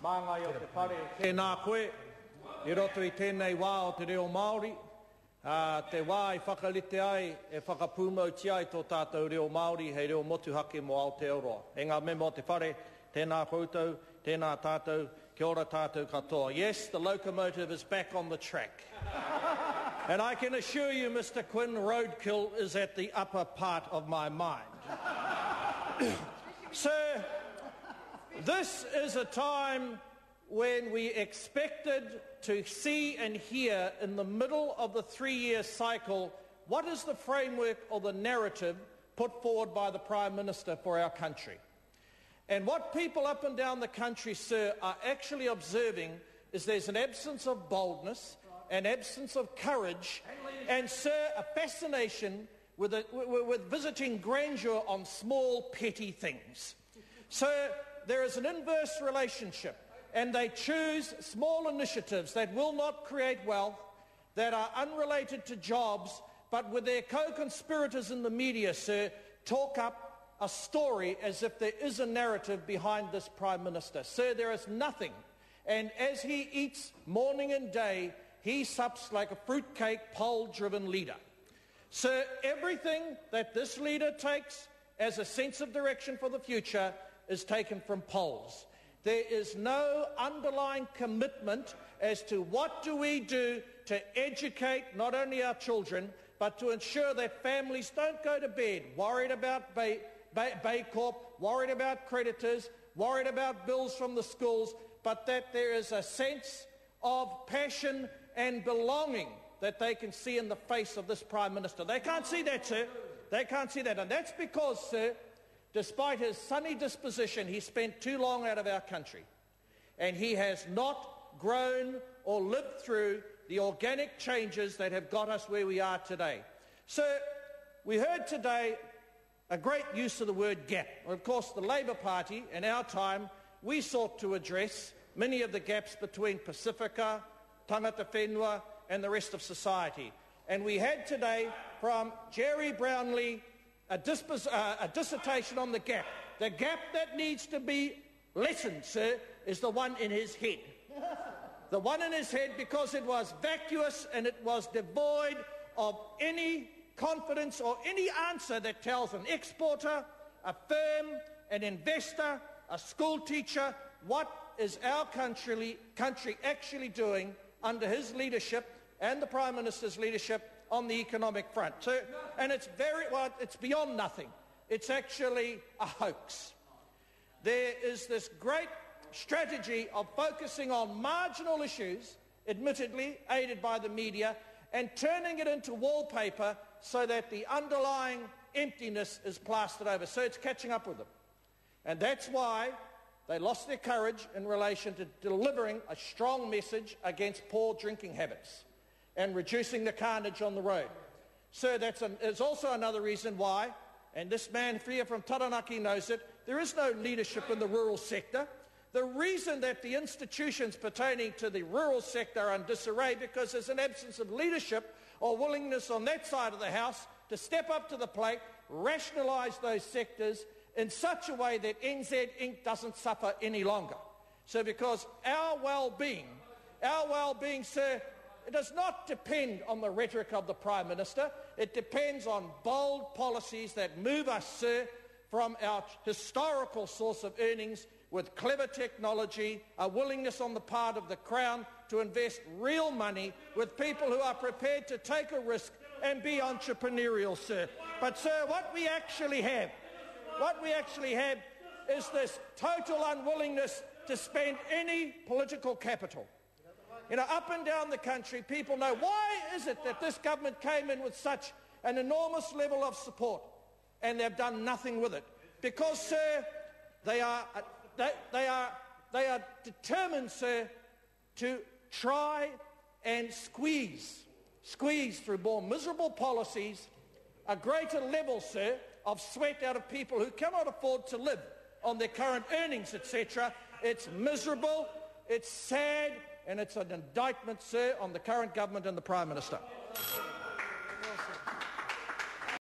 Māngai o te pare, tēnā koe, I roto I tēnei wā o te reo Māori. Te wā I whakalite ai, e whakapūmauti ai tō tātou reo Māori, hei reo motuhake mo Aotearoa. E ngā memo o te whare, tēnā koutou, tēnā tātou, kia ora tātou katoa. Yes, the locomotive is back on the track. And I can assure you, Mr. Quinn, roadkill is at the upper part of my mind. Sir, this is a time when we expected to see and hear in the middle of the 3-year cycle what is the framework or the narrative put forward by the Prime Minister for our country. And what people up and down the country, sir, are actually observing is there's an absence of boldness, an absence of courage, and, sir, a fascination with visiting grandeur on small, petty things. Sir, there is an inverse relationship, and they choose small initiatives that will not create wealth, that are unrelated to jobs, but with their co-conspirators in the media, sir, talk up a story as if there is a narrative behind this Prime Minister. Sir, there is nothing. And as he eats morning and day, he sups like a fruitcake, poll-driven leader. Sir, everything that this leader takes as a sense of direction for the future is taken from polls. There is no underlying commitment as to what do we do to educate not only our children, but to ensure that families don't go to bed worried about Bay Corp, worried about creditors, worried about bills from the schools, but that there is a sense of passion and belonging that they can see in the face of this Prime Minister. They can't see that, sir. They can't see that. And that's because, sir, despite his sunny disposition, he spent too long out of our country. And he has not grown or lived through the organic changes that have got us where we are today. Sir, we heard today a great use of the word gap. Well, of course, the Labour Party, in our time, we sought to address many of the gaps between Pacifica, tangata whenua, and the rest of society. And we had today from Jerry Brownlee a dissertation on the gap. The gap that needs to be lessened, sir, is the one in his head. The one in his head, because it was vacuous and it was devoid of any confidence or any answer that tells an exporter, a firm, an investor, a school teacher, what is our country actually doing under his leadership and the Prime Minister's leadership on the economic front. So, and it's it's beyond nothing. It's actually a hoax. There is this great strategy of focusing on marginal issues, admittedly aided by the media, and turning it into wallpaper so that the underlying emptiness is plastered over. So it's catching up with them. And that's why they lost their courage in relation to delivering a strong message against poor drinking habits and reducing the carnage on the road. Sir, it's also another reason why, and this man here from Taranaki knows it, there is no leadership in the rural sector. The reason that the institutions pertaining to the rural sector are in disarray because there's an absence of leadership or willingness on that side of the house to step up to the plate, rationalise those sectors in such a way that NZ Inc. doesn't suffer any longer. So because our well-being, sir, it does not depend on the rhetoric of the Prime Minister. It depends on bold policies that move us, sir, from our historical source of earnings with clever technology, a willingness on the part of the Crown to invest real money with people who are prepared to take a risk and be entrepreneurial, sir. But, sir, what we actually have is this total unwillingness to spend any political capital. You know, up and down the country, people know, why is it that this government came in with such an enormous level of support and they've done nothing with it? Because, sir, they are determined, sir, to try and squeeze through more miserable policies a greater level, sir, of sweat out of people who cannot afford to live on their current earnings, etc. It's miserable, it's sad, and it's an indictment, sir, on the current government and the Prime Minister.